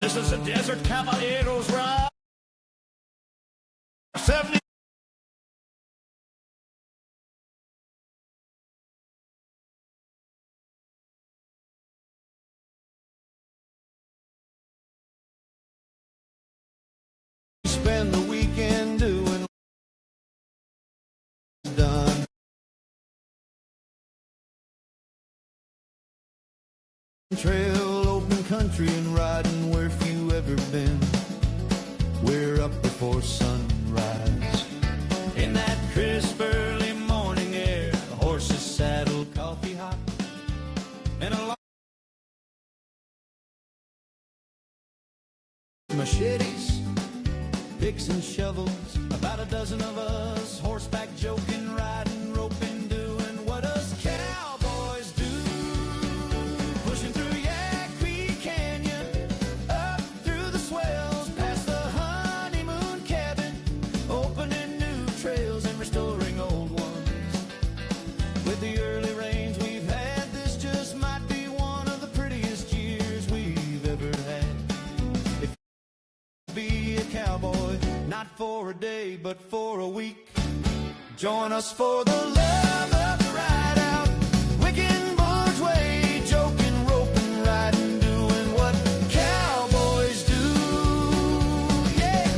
This is the Desert Caballeros ride. 70. Spend the weekend doing what's done. Trail, open country, and riding where few ever been. We're up before sunrise. In that crisp early morning air, the horses saddled, coffee hot, and a lot machetes, picks and shovels, about a dozen of us, horseback joking, riding, roping, doing what us cowboys do. Pushing through Yak Creek Canyon, up through the swells, past the honeymoon cabin, opening new trails and restoring old ones. With the early rains we've had, this just might be one of the prettiest years we've ever had. If you be a cowboy, not for a day, but for a week, join us for the love of the ride out. Wicking Board's Way, joking, roping, riding, doing what cowboys do. Yeah.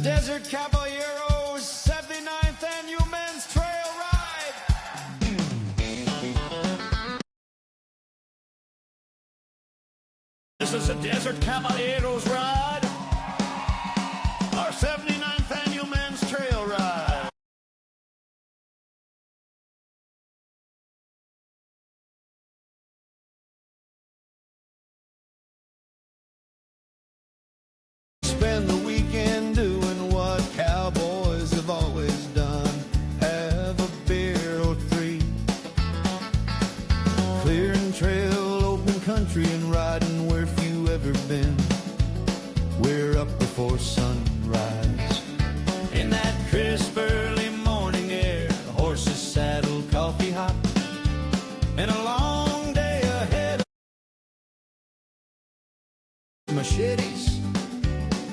Desert Caballeros 79th Annual Men's Trail Ride. This is the Desert Caballeros ride. Our 79th Annual Men's Trail Ride. Spend the weekend doing what cowboys have always done. Have a beer or three. Clearing trail, open country, and riding where few ever been. We're up before sunrise. In that crisp early morning air, the horses saddled, coffee hot, and a long day ahead. Machetes,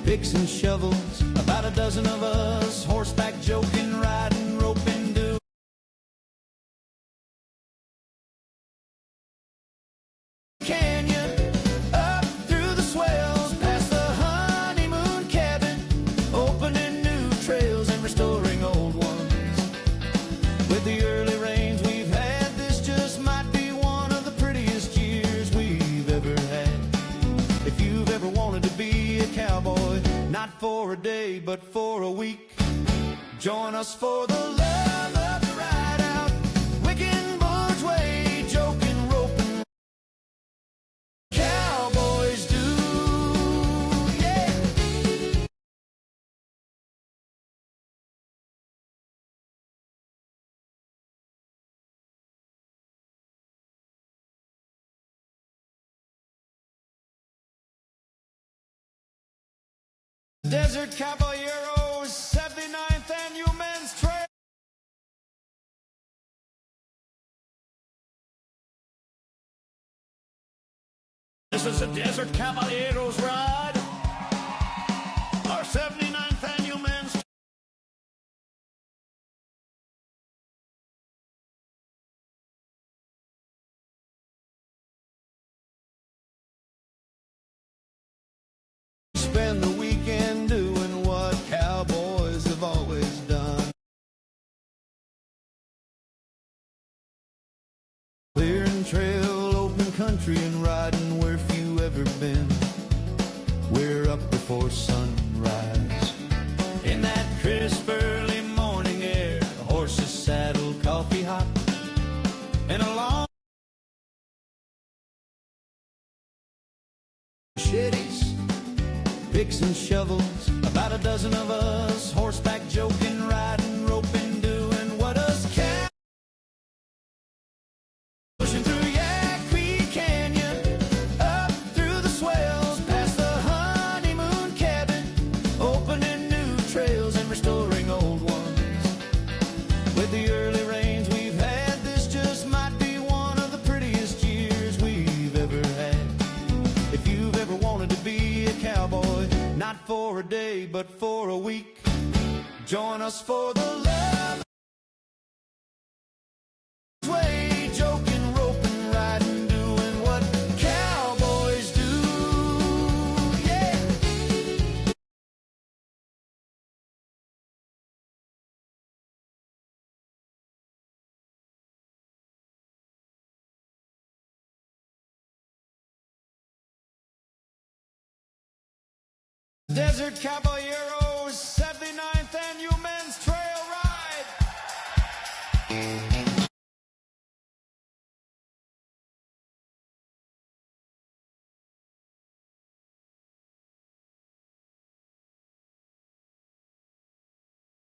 picks and shovels, about a dozen of us, horseback joking, riding, roping, do. Canyon, up through the swells, past the honeymoon cabin, opening new trails and restoring old ones. With the early rains we've had, this just might be one of the prettiest years we've ever had. If you've ever wanted to be a cowboy, not for a day, but for a week, join us for the love of the ride out. Wicking Board's Way, joking, roping, cowboys do. Yeah. Desert Caballeros 79th Annual Men's Trail. This is the Desert Caballeros ride. Our 79th Annual Men's Spend the weekend doing what cowboys have always done. Clearing trail, open country, and riding where few ever been. We're up before sunrise. In that crisp early morning air, the horses saddled, coffee hot, and a long machetes, picks and shovels, about a dozen of us, horseback joking, riding, roping, doing what us can. Pushing through Yak Creek Canyon, up through the swells, past the but for a week. Join us for the love way, joking, roping, riding, doing what cowboys do. Yeah. Desert Caballeros.